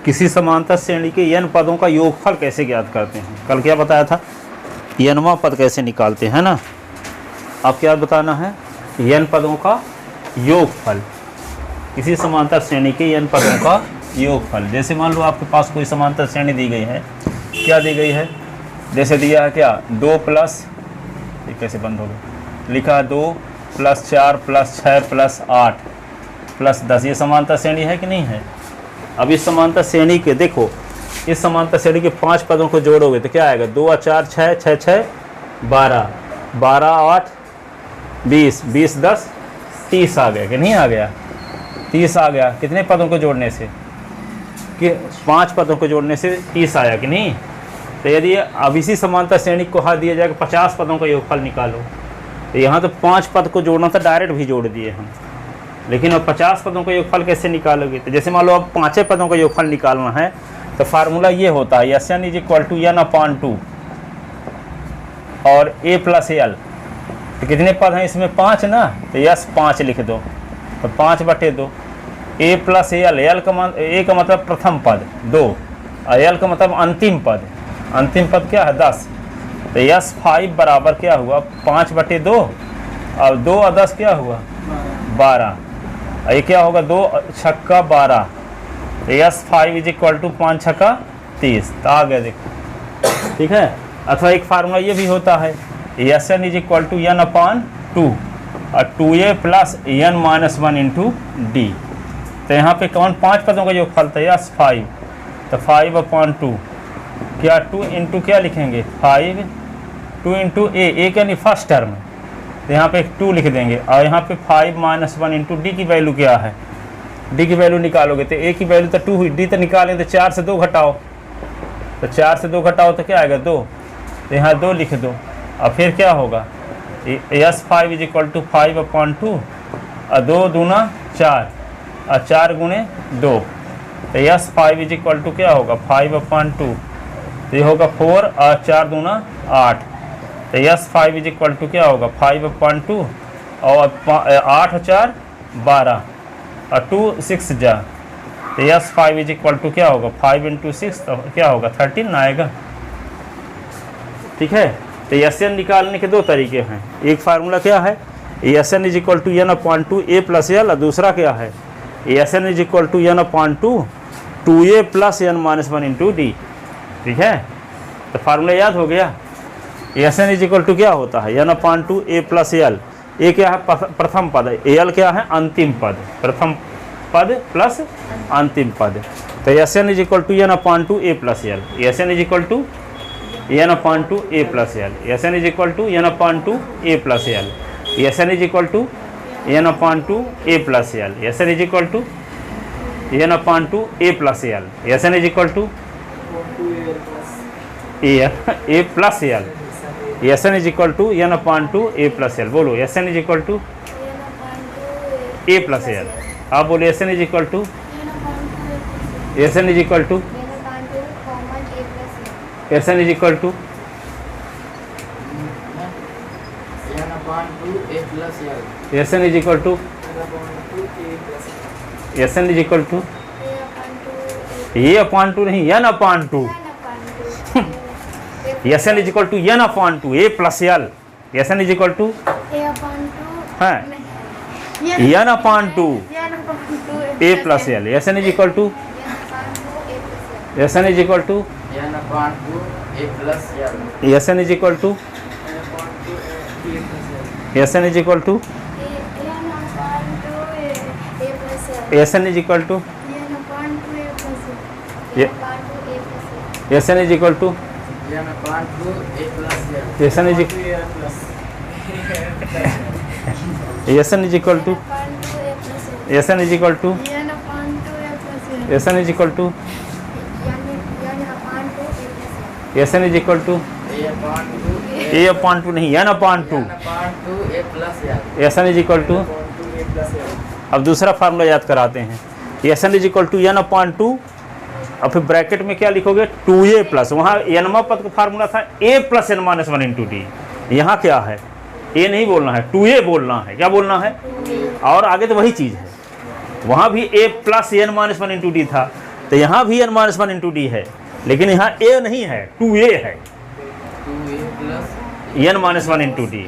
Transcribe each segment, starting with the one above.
किसी समांतर श्रेणी के n पदों का योगफल कैसे ज्ञात करते हैं। कल क्या बताया था, nवां पद कैसे निकालते हैं ना। अब क्या बताना है, n पदों का योगफल, किसी समांतर श्रेणी के n पदों का योगफल। जैसे मान लो आपके पास कोई समांतर श्रेणी दी गई है, क्या दी गई है, जैसे दिया है क्या 2 प्लस, ये कैसे बंद होगा, लिखा है 2 + 4 + 6 + 8 + 10, ये समांतर श्रेणी है कि नहीं है। अब इस समांतर श्रेणी के देखो, इस समांतर श्रेणी के 5 पदों को जोड़ोगे तो क्या आएगा, 2 और 4 6, 6 6 12, 12 8 20, 20 10 30 आ गया कि नहीं आ गया, 30 आ गया। कितने पदों को जोड़ने से, कि 5 पदों को जोड़ने से 30 आया कि नहीं। तो यदि अब इसी समांतर श्रेणी को कहा दिया जाएगा 50 पदों का योगफल निकालो, तो यहाँ तो 5 पद को जोड़ना था, डायरेक्ट भी जोड़ दिए हम, लेकिन अब 50 पदों का योगफल कैसे निकालोगे। तो जैसे मान लो अब 5 पदों का योगफल निकालना है तो फार्मूला ये होता है Sn = n/2 और a + l। तो कितने पद हैं इसमें, 5 ना, तो यस 5 लिख दो, तो 5/2 a + l, a का मतलब प्रथम पद 2 और l का मतलब अंतिम पद, अंतिम पद क्या है 10। तो यस 5 बराबर क्या हुआ 5/2 और 2 और 10 क्या हुआ 12, और ये क्या होगा 2 छक्का 12, तो यस 5 = 5 छक्का 30। तो आ गया देखो, ठीक है। अथवा एक फार्मूला ये भी होता है Sn = n/2 और 2a + n - 1 × d। तो यहाँ पे कौन 5 पदों का योगफल था, यस 5, तो 5/2 क्या 2 × क्या लिखेंगे 5, 2 × a यानी फर्स्ट टर्म, तो यहाँ पे 2 लिख देंगे, और यहाँ पे 5 - 1 × d की वैल्यू क्या है, d की वैल्यू निकालोगे तो a की वैल्यू तो 2 हुई, d तो निकालें तो 4 से 2 घटाओ, तो 4 से 2 घटाओ तो क्या आएगा 2, तो यहाँ 2 लिख दो, और फिर क्या होगा यस 5 = 5/2 और 2 दूना 4 और 4 × 2, तो यस 5 = क्या होगा 5/2, तो ये होगा 4 और 4 दूना 8, तो यस 5 = क्या होगा 5/2 और 8 और 4 12 और 2 6 जा, तो यस 5 = क्या होगा 5 × 6, तो क्या होगा 13 आएगा, ठीक है। तो Sn निकालने के 2 तरीके हैं, एक फार्मूला क्या है Sn = n/2 a + l, और दूसरा क्या है Sn = n/2 2a + n - 1 × d, ठीक है। तो फार्मूला याद हो गया। Sn = क्या होता है n/2 a + l, a क्या है प्रथम पद, al क्या है अंतिम पद, प्रथम पद प्लस अंतिम पद। तो Sn = n/2 a + l, Sn = n/2 a + l, Sn = n/2 a + l, Sn = n/2 a + l, Sn = n/2 a + l, Sn = a + l। बोलो Sn = a + l, आप बोलो Sn = Sn = Sn = Sn = Sn = a/2 नहीं n/2, Sn = n/2 a + l, Sn = हाँ n/2 a + l, Sn = Sn = Sn = Sn = Sn = Sn = a/2 नहीं n/2, Sn = अब दूसरा formula याद कराते हैं, Sn = n/2 और फिर ब्रैकेट में क्या लिखोगे 2a प्लस, वहाँ nवां पद का फार्मूला था a + n - 1 × d, यहाँ क्या है a नहीं बोलना है 2a बोलना है, क्या बोलना है, और आगे तो वही चीज़ है, वहाँ भी a + n - 1 × d था, तो यहाँ भी n minus one into D है, लेकिन यहाँ a नहीं है, 2a है, 2a plus n minus one into D.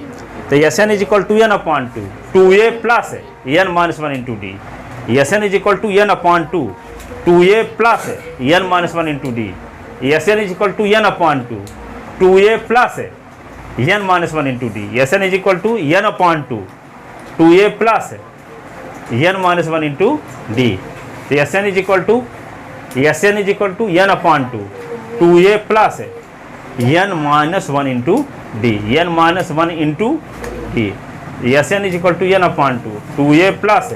तो S N is equal to N upon two, 2a plus n minus one into D. S N is equal to N upon two, 2a plus n minus one into D. S N is equal to N upon two, 2a plus n minus one into D. S N is equal to n upon two, 2a plus n minus one into D. तो S N is equal to n upon two, 2a plus n minus one into D, n minus one into D. S N is equal to n upon two, 2a plus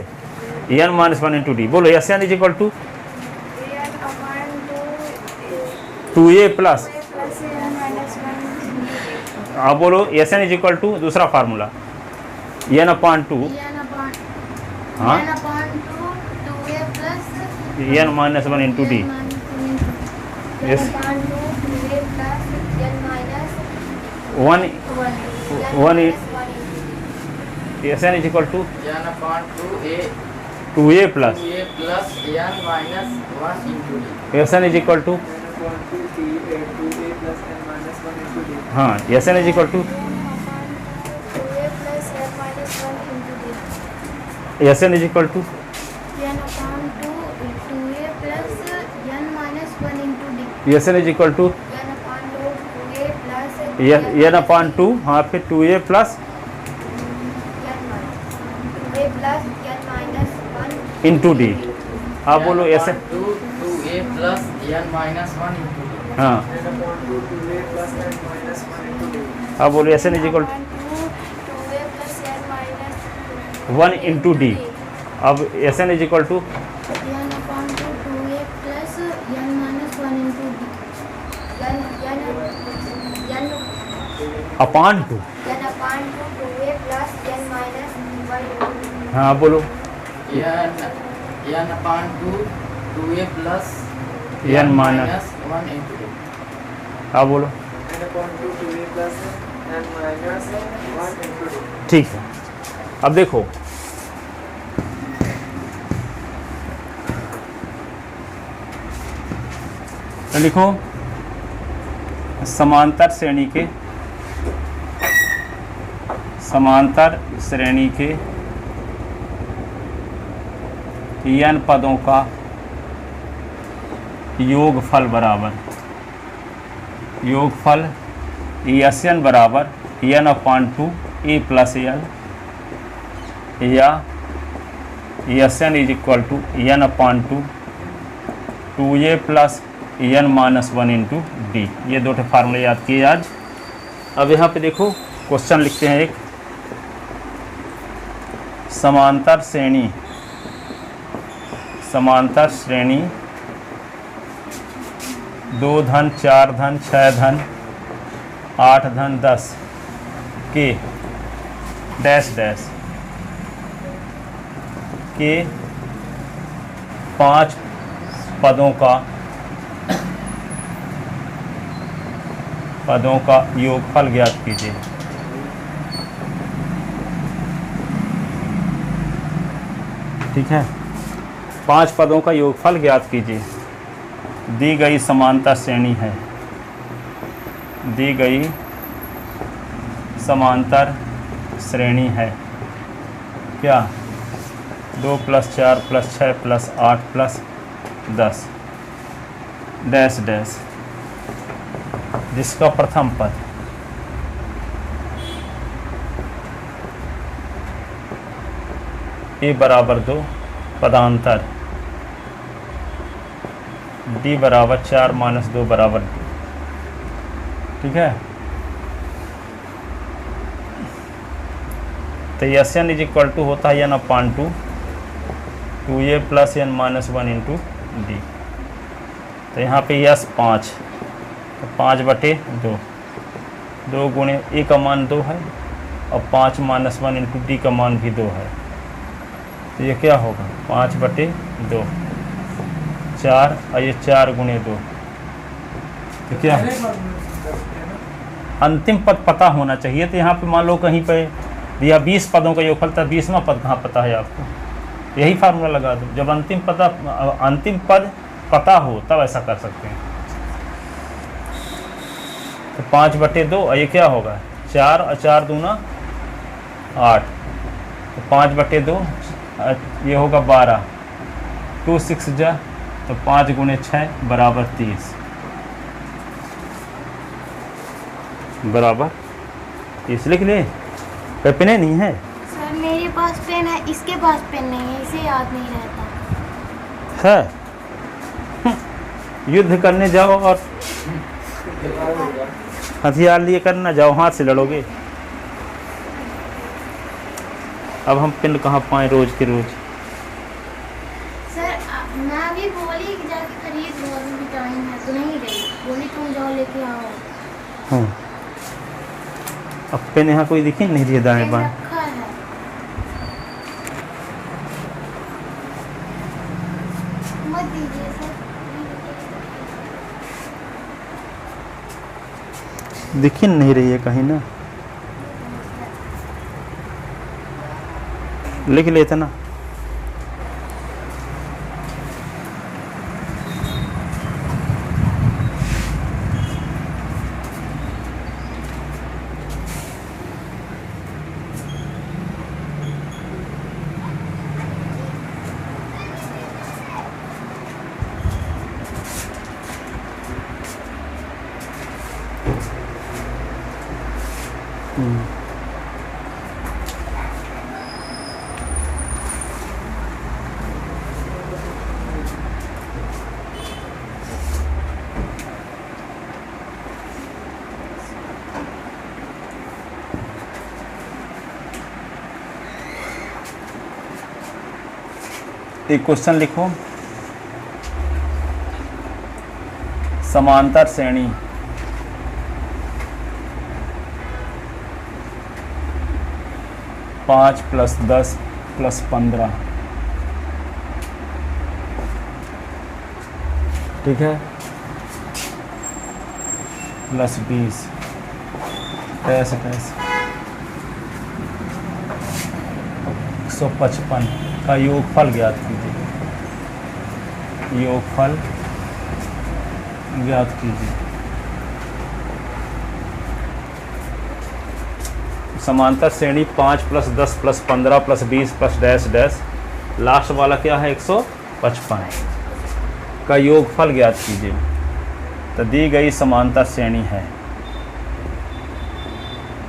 n minus one into D. बोलो S N is equal to 2a plus, आप बोलो S N is equal to दूसरा formula n upon two, हाँ, n minus one into D. Yes, one S N is equal to n upon 2a plus 2a plus n minus 1 into d। S N is equal to, हाँ, S N is equal to S N is equal to S N is equal to n upon two, हाँ, फिर 2a plus into D. आप बोलो S N, 2a plus n minus 1 into d। हाँ, आप बोलो S N is equal to 1 into D. अब S N is equal to upon two, हाँ बोलो n upon 2a plus n minus 1 into d। हाँ बोलो, ठीक है। अब देखो, तो लिखो समांतर श्रेणी के n पदों का योगफल बराबर, योगफल एस एन बराबर n upon two A plus L, या S N is equal to n upon two 2a plus n minus one into D. ये दो फार्मूले याद किए आज। अब यहाँ पे देखो क्वेश्चन लिखते हैं, एक समांतर श्रेणी 2 धन 4 धन 6 धन 8 धन 10 के डैश डैश के 5 पदों का योगफल ज्ञात कीजिए। ठीक है, 5 पदों का योगफल ज्ञात कीजिए। दी गई समांतर श्रेणी है, दी गई समांतर श्रेणी है क्या, 2 plus 4 plus 6 plus 8 plus 10 dash dash, जिसका प्रथम पद ए बराबर 2 पदांतर डी बराबर 4 माइनस 2 बराबर 2। ठीक है, तो S N is equal to होता है n upon two 2a plus n minus 1 into D. तो यहाँ पे यस 5, तो 5/2, 2 गुणे ए का मान 2 है और 5 माइनस 1 इंटू डी का मान भी 2 है। तो ये क्या होगा, 5/2, 4, और ये 4 गुणे 2। तो क्या अंतिम पद पता होना चाहिए। तो यहाँ पे मान लो कहीं पे दिया 20 पदों का योगफल, था 20वां पद कहाँ पता है आपको, यही फार्मूला लगा दो। जब अंतिम पद पता हो तब ऐसा कर सकते हैं। तो 5/2 और ये क्या होगा 4 और 4 दूना 8, तो 5/2 ये होगा 12, 2 6 जा तो 5 × 6 बराबर 30 बराबर 30 लिख लिए। पेन नहीं है सर मेरे पास पेन है, इसके पास पेन नहीं है, इसे याद नहीं रहता है। युद्ध करने जाओ और हथियार लिए करना जाओ, हाथ से लड़ोगे। अब हम पेन कहाँ पाए रोज के रोज। सर मैं अभी बोली कि जाके खरीद लो, अभी भी टाइम है तो नहीं गई, बोली तुम जाओ लेके आओ। हाँ अब पेन यहाँ कोई दिखे नहीं दिए दाएं पेन बाएं। रखा है। मत दीजिए सर। दिख ही नहीं रही है कहीं ना, लिख लेते ना। एक क्वेश्चन लिखो, समांतर श्रेणी पाँच प्लस 10 प्लस 15, ठीक है, प्लस 20 ऐसे 155 का योगफल ज्ञात कीजिए। योगफल ज्ञात कीजिए। समांतर श्रेणी 5 plus 10 plus 15 plus 20 plus dash dash, last वाला क्या है 155 का योगफल ज्ञात कीजिए। तो दी गई समांतर श्रेणी है,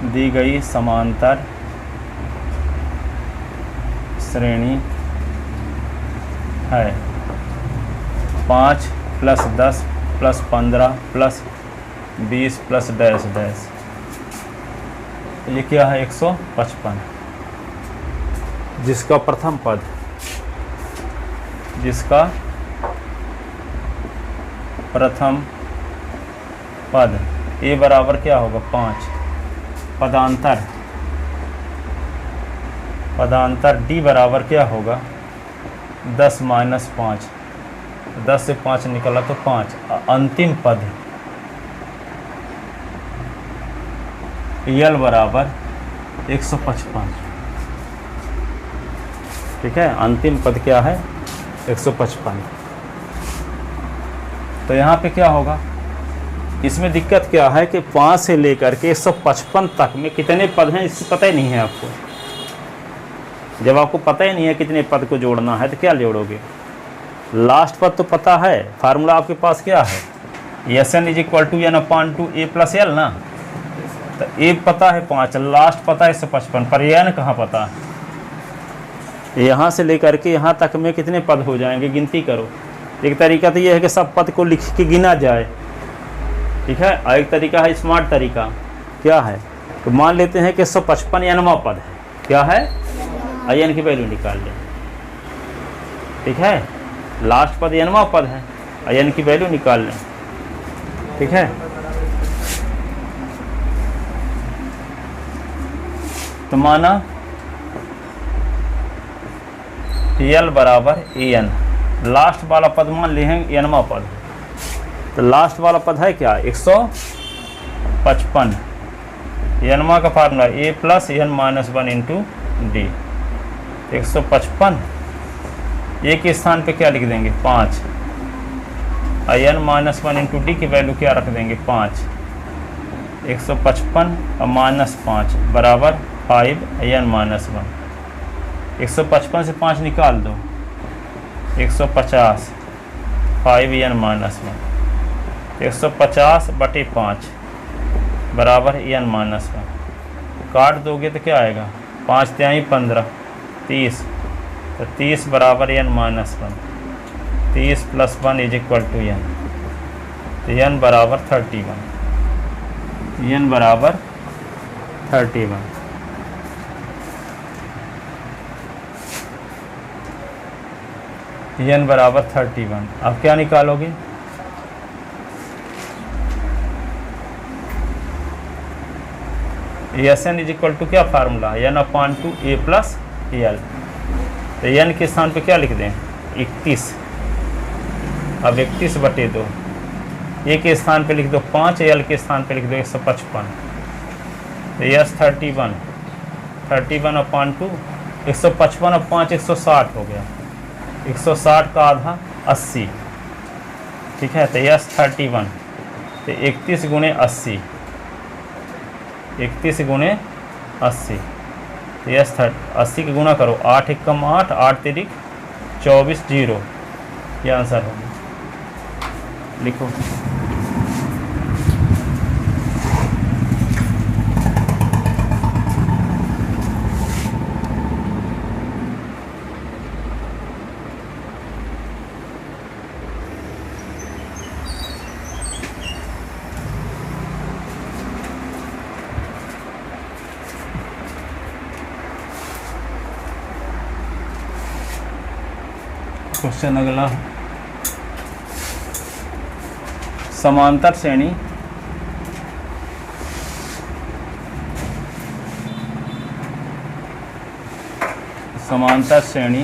दी गई समांतर श्रेणी है 5 plus 10 plus 15 plus 20 plus dash dash, ये क्या है 155, जिसका प्रथम पद, जिसका प्रथम पद ए बराबर क्या होगा 5, पदांतर पदांतर डी बराबर क्या होगा 10 माइनस 5, 10 से 5 निकला तो 5, अंतिम पद यल बराबर 155, ठीक है, अंतिम पद क्या है 155। तो यहाँ पे क्या होगा, इसमें दिक्कत क्या है कि 5 से लेकर के 155 तक में कितने पद हैं इससे पता ही नहीं है आपको। जब आपको पता ही नहीं है कितने पद को जोड़ना है तो क्या जोड़ोगे, लास्ट पद तो पता है, फार्मूला आपके पास क्या है Sn = n/2 a + l ना, तो ए पता है 5, लास्ट पता है 155, पर n कहाँ पता है। यहाँ से लेकर के यहाँ तक में कितने पद हो जाएंगे गिनती करो। एक तरीका तो ये है कि सब पद को लिख के गिना जाए, ठीक है, और एक तरीका है स्मार्ट तरीका, क्या है, तो मान लेते हैं कि 155 n वां पद है, क्या है n की वैल्यू निकाल लें, ठीक है, लास्ट पद n वां पद है, n की वैल्यू निकाल लें, ठीक है। तो माना l बराबर an, लास्ट वाला पद मान लेंगे n वां पद, तो लास्ट वाला पद है क्या 155, n का फार्मूला a + n - 1 × d, 155 ए के स्थान पे क्या लिख देंगे 5, n minus one into D की वैल्यू क्या रख देंगे 5, 155 और -5 बराबर 5 n माइनस वन। 155 से 5 निकाल दो, 150 5 n माइनस वन। 150/5 बराबर n माइनस वन। काट दोगे तो क्या आएगा, 5 तिहाई 15, 30, तो 30 बराबर n माइनस वन। 30 + 1 = n, तो n बराबर 31, n बराबर 31। n बराबर 31। अब क्या निकालोगे, Sn = क्या फार्मूला, n/2 a + l। तो n के स्थान पे क्या लिख दें 31। अब 31/2, a के स्थान पे लिख दो 5, l के स्थान पे लिख दो 155। तो यस 31, 31/2, 155 और 5 160 हो गया, 160 का आधा 80, ठीक है। तो यस 31, तो 31 × 80, 31 × 80, तो यस 80 के गुणा करो, 8 × 8, 8 × 24, 0, ये आंसर होगा। लिखो क्वेश्चन अगला, समांतर श्रेणी समांतर श्रेणी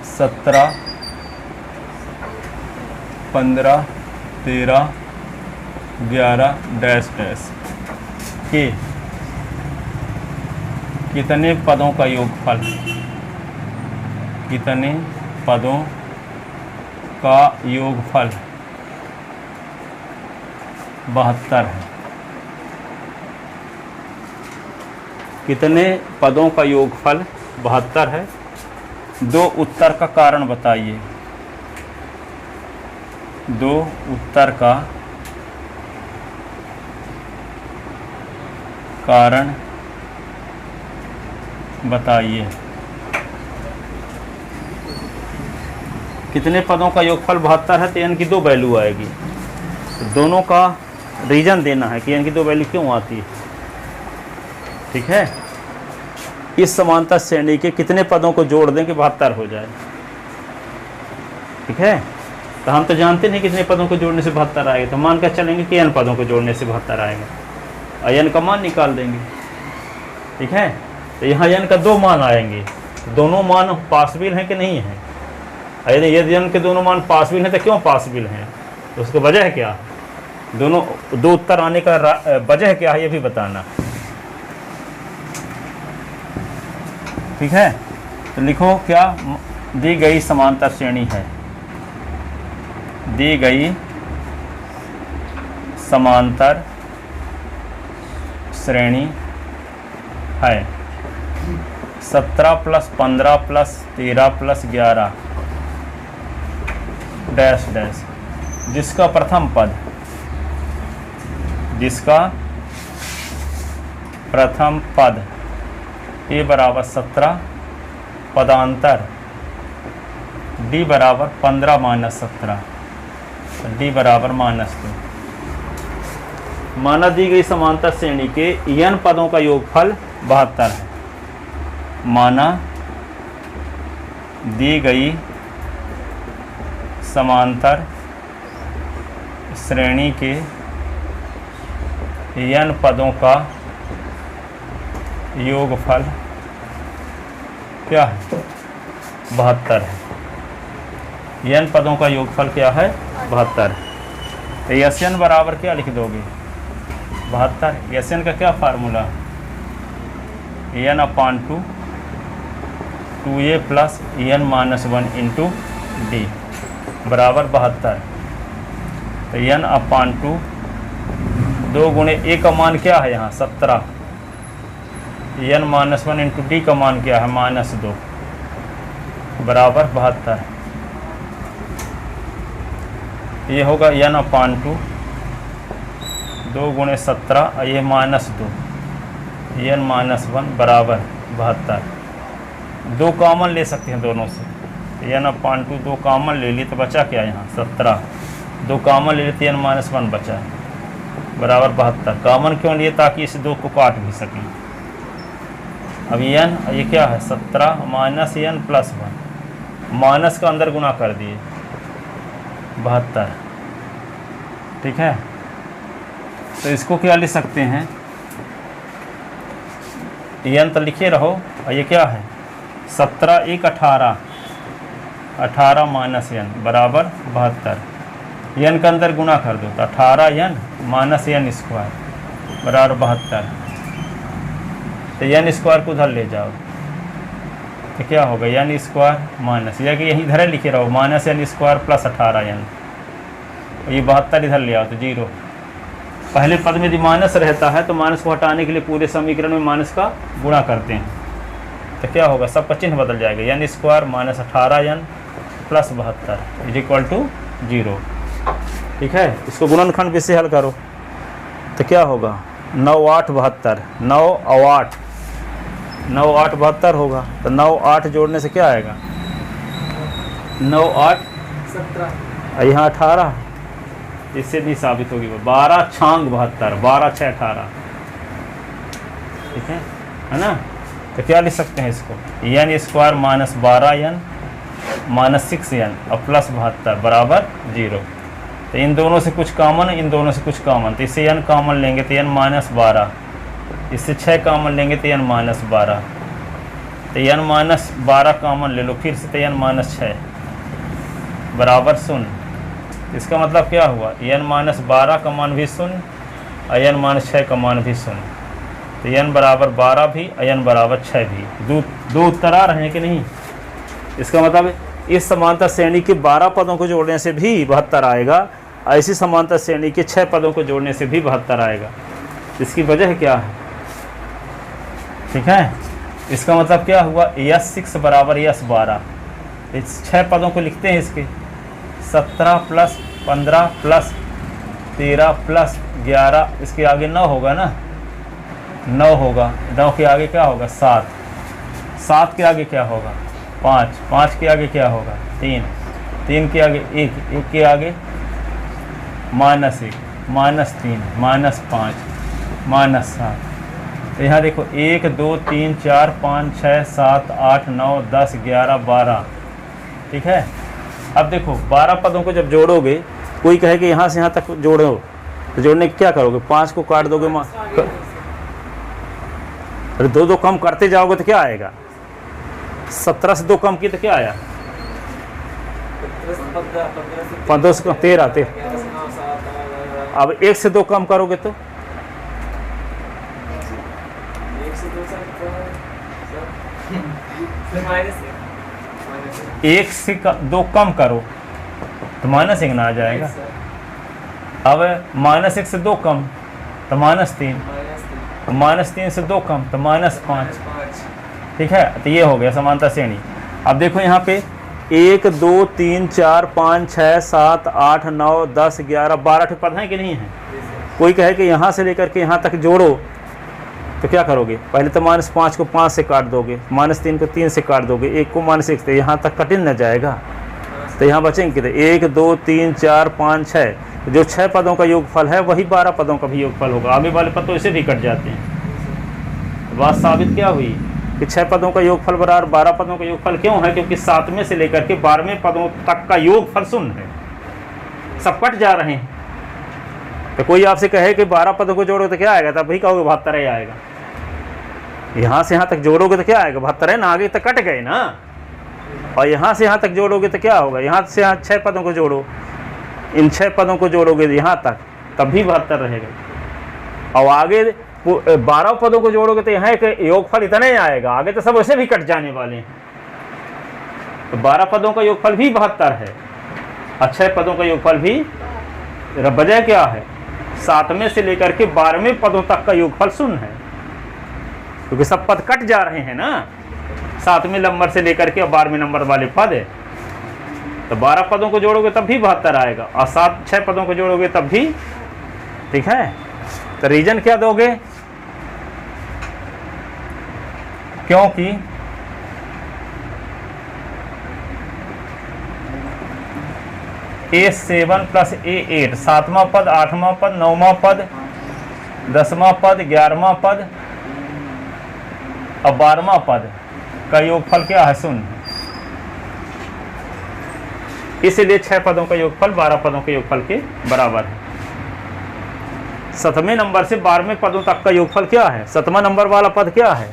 17, 15, 13, 11 डैश डैश के कितने पदों का योगफल, कितने पदों का योगफल 72 है। कितने पदों का योगफल 72 है। दो उत्तर का कारण बताइए, दो उत्तर का कारण बताइए। कितने पदों का योगफल 72 है, तो n की 2 वैल्यू आएगी। तो दोनों का रीजन देना है कि n की 2 वैल्यू क्यों आती है, ठीक है। इस समांतर श्रेणी के कितने पदों को जोड़ दें कि 72 हो जाए, ठीक है। तो हम तो जानते नहीं कितने पदों को जोड़ने से 72 आएगा, तो मान कर चलेंगे कि n पदों को जोड़ने से 72 आएगा और n का मान निकाल देंगे, ठीक है। तो यहाँ n का 2 मान आएंगे, दोनों मान पॉसिबल हैं कि नहीं है। यदि n के दोनों मान पॉसिबल हैं तो क्यों पॉसिबल हैं, तो उसकी वजह है क्या, दोनों दो उत्तर आने का वजह क्या है ये भी बताना, ठीक है। तो लिखो क्या, दी गई समांतर श्रेणी है, दी गई समांतर श्रेणी है 17 + 15 + 13 + 11 डैश डैश, जिसका प्रथम पद, जिसका प्रथम पद a बराबर 17, पदांतर d बराबर 15 - 17, d बराबर -2। माना दी गई समांतर श्रेणी के n पदों का योगफल 72 है। माना दी गई समांतर श्रेणी के n पदों का योगफल क्या है, 72 है। n पदों का योगफल क्या है, 72 है। तो Sn बराबर क्या लिख दोगे, 72। Sn का क्या formula, n/2 2a + n - 1 × d बराबर 72। तो n अपान 2 2 गुणे a का मान क्या है यहाँ 17, n माइनस 1 इंटू डी का मान क्या है -2 बराबर 72। ये होगा n अपान 2 2 गुणे 17 ये -2 n माइनस 1 बराबर 72। 2 कॉमन ले सकते हैं दोनों से, n अपान 2 2 कॉमन ले ली तो बचा क्या यहाँ 17, 2 कॉमन ले ली तो n माइनस 1 बचा बराबर 72। कॉमन क्यों लिए? ताकि इस 2 को काट भी सकें। अब n ये क्या है 17 माइनस n प्लस 1, माइनस का अंदर गुना कर दिए 72। ठीक है, तो इसको क्या लिख सकते हैं n तो लिखे रहो, और ये क्या है 17 1 18, 18 माइनस n बराबर 72। n का अंदर गुना कर दो तो 18 n माइनस n स्क्वायर बराबर 72। तो n स्क्वायर को उधर ले जाओ तो क्या होगा n स्क्वायर माइनस, या कि यहीं इधर लिखे रहो minus n square plus 18n, ये 72 इधर ले आओ तो 0। पहले पद में यदि माइनस रहता है तो माइनस को हटाने के लिए पूरे समीकरण में माइनस का गुणा करते हैं, तो क्या होगा सबका चिन्ह बदल जाएगा, n square minus 18n plus 72 is equal to 0। ठीक है, इसको गुणनखंड भी से हल करो तो क्या होगा 9 8 72, 9 और 8 9 8 72 होगा, तो 9 8 जोड़ने से क्या आएगा 9 8 17, यहाँ 18, इससे नहीं साबित होगी 12 छांग 72, 12 6 18। ठीक है ना, तो क्या लिख सकते हैं इसको n square minus 12n minus 6n और प्लस 72 बराबर 0। तो इन दोनों से कुछ कॉमन, इन दोनों से कुछ कॉमन, तो इससे n कॉमन लेंगे तो n माइनस 12, इससे 6 कॉमन लेंगे तो n माइनस 12, तो n माइनस 12 कॉमन ले लो फिर से तो n माइनस 6 बराबर 0। इसका मतलब क्या हुआ n माइनस 12 का मान भी 0 और n माइनस 6 का मान भी 0, तो n बराबर 12 भी और n बराबर 6 भी। दो उत्तर आ रहे हैं कि नहीं? इसका मतलब इस समांतर श्रेणी के 12 पदों को जोड़ने से भी 72 आएगा, ऐसी समांतर श्रेणी के 6 पदों को जोड़ने से भी 72 आएगा। इसकी वजह क्या है? ठीक है, इसका मतलब क्या हुआ S6 बराबर S12, इस 6 पदों को लिखते हैं इसके 17 प्लस 15 प्लस 13 प्लस 11, इसके आगे 9 होगा ना, 9 होगा, 9 के आगे क्या होगा 7, 7 के आगे क्या होगा 5, 5 के आगे क्या होगा 3, 3 के आगे 1, 1 के आगे -1 -3 -5 -7। तो यहाँ देखो 1 2 3 4 5 6 7 8 9 10 11 12। ठीक है, अब देखो 12 पदों को जब जोड़ोगे, कोई कहे कि यहाँ से यहाँ तक जोड़ो, तो जोड़ने की क्या करोगे 5 को काट दोगे, अरे 2 2 कम करते जाओगे तो क्या आएगा 17 से 2 कम की तो क्या आया 15 से 13। अब 1 से 2 कम करोगे तो 1 से 2 कम करो तो -1 ना आ जाएगा। अब -1 से 2 कम तो -3, -3 से 2 कम तो -5। ठीक है, तो ये हो गया समांतर श्रेणी। अब देखो यहाँ पे 1 2 3 4 5 6 7 8 9 10 11 12 पद हैं कि नहीं है? कोई कहे कि यहाँ से लेकर के यहाँ तक जोड़ो तो क्या करोगे, पहले तो -5 को 5 से काट दोगे, -3 को 3 से काट दोगे, 1 को -1 से, यहाँ तक कट न जाएगा, तो यहाँ बचेंगे कितने 1 2 3 4 5 6, जो 6 पदों का योगफल है वही 12 पदों का भी योगफल होगा। आगे वाले पद तो इसे भी कट जाते हैं। बात साबित क्या हुई कि 6 पदों का योगफल बराबर 12 पदों का योगफल क्यों है? क्योंकि 7वें से लेकर के 12वें पदों तक का योगफल 0 है, सब कट जा रहे हैं। तो कोई आपसे कहे कि 12 पदों को जोड़ो तो क्या आएगा, तब भी कहोगे 72 आएगा। यहाँ से यहाँ तक जोड़ोगे तो क्या आएगा 72 ना, आगे तक कट गए ना। और यहाँ से यहाँ तक जोड़ोगे तो क्या होगा, यहाँ से यहाँ 6 पदों को जोड़ो, इन 6 पदों को जोड़ोगे यहाँ तक तब भी 72 रहेगा। और आगे 12 पदों को जोड़ोगे तो यहाँ एक योगफल इतना ही आएगा, आगे तो सब वैसे भी कट जाने वाले हैं। तो 12 पदों का योगफल भी 72 है। और 6 पदों का योगफल भी, वजह क्या है, 7वें से लेकर के 12वें पदों तक का योगफल शून्य है, क्योंकि सब पद कट जा रहे हैं ना, 7वें नंबर से लेकर के 12वें नंबर वाले पद है। तो 12 पदों को जोड़ोगे तब भी 72 आएगा, और 6 पदों को जोड़ोगे तब भी, ठीक है। तो रीजन क्या दोगे, क्योंकि A7 प्लस A8, 7वां पद, 8वां पद, 9वां पद, 10वां पद, 11वां पद और 12वां पद का योगफल क्या है, शून्य। इसलिए 6 पदों का योगफल 12 पदों के योगफल के बराबर है। 7वें नंबर से 12वें पदों तक का योगफल क्या है, 7वां नंबर वाला पद क्या है,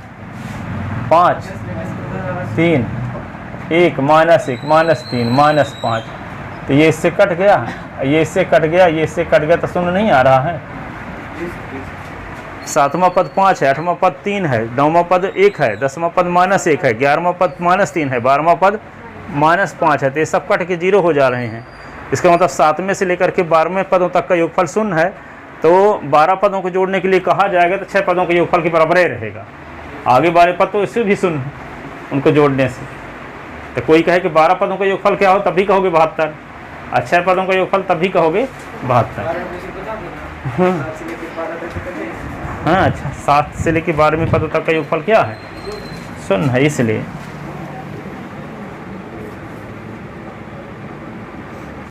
5, 3, 1, -1, -3, -5। तो ये इससे कट गया, ये इससे कट गया, ये इससे कट गया, तो शून्य नहीं आ रहा है। 7वां पद 5 है, 8वां पद 3 है, 9वां पद 1 है, 10वां पद -1 है, 11वां पद -3 है, 12वां पद -5 है। तो ये सब कट के 0 हो जा रहे हैं। इसका मतलब 7वें से लेकर के 12वें पदों तक का योगफल शून्य है। तो 12 पदों को जोड़ने के लिए कहा जाएगा तो 6 पदों के योगफल के बराबर ही रहेगा। आगे 12 पद तो इससे भी शून्य है उनको जोड़ने से। तो कोई कहे कि 12 पदों का योगफल क्या हो, तभी कहोगे 72, और 6 पदों का योगफल तभी कहोगे 72। हाँ अच्छा, 7 से लेकर 12वें पदों तक का योगफल क्या है, शून्य है, इसलिए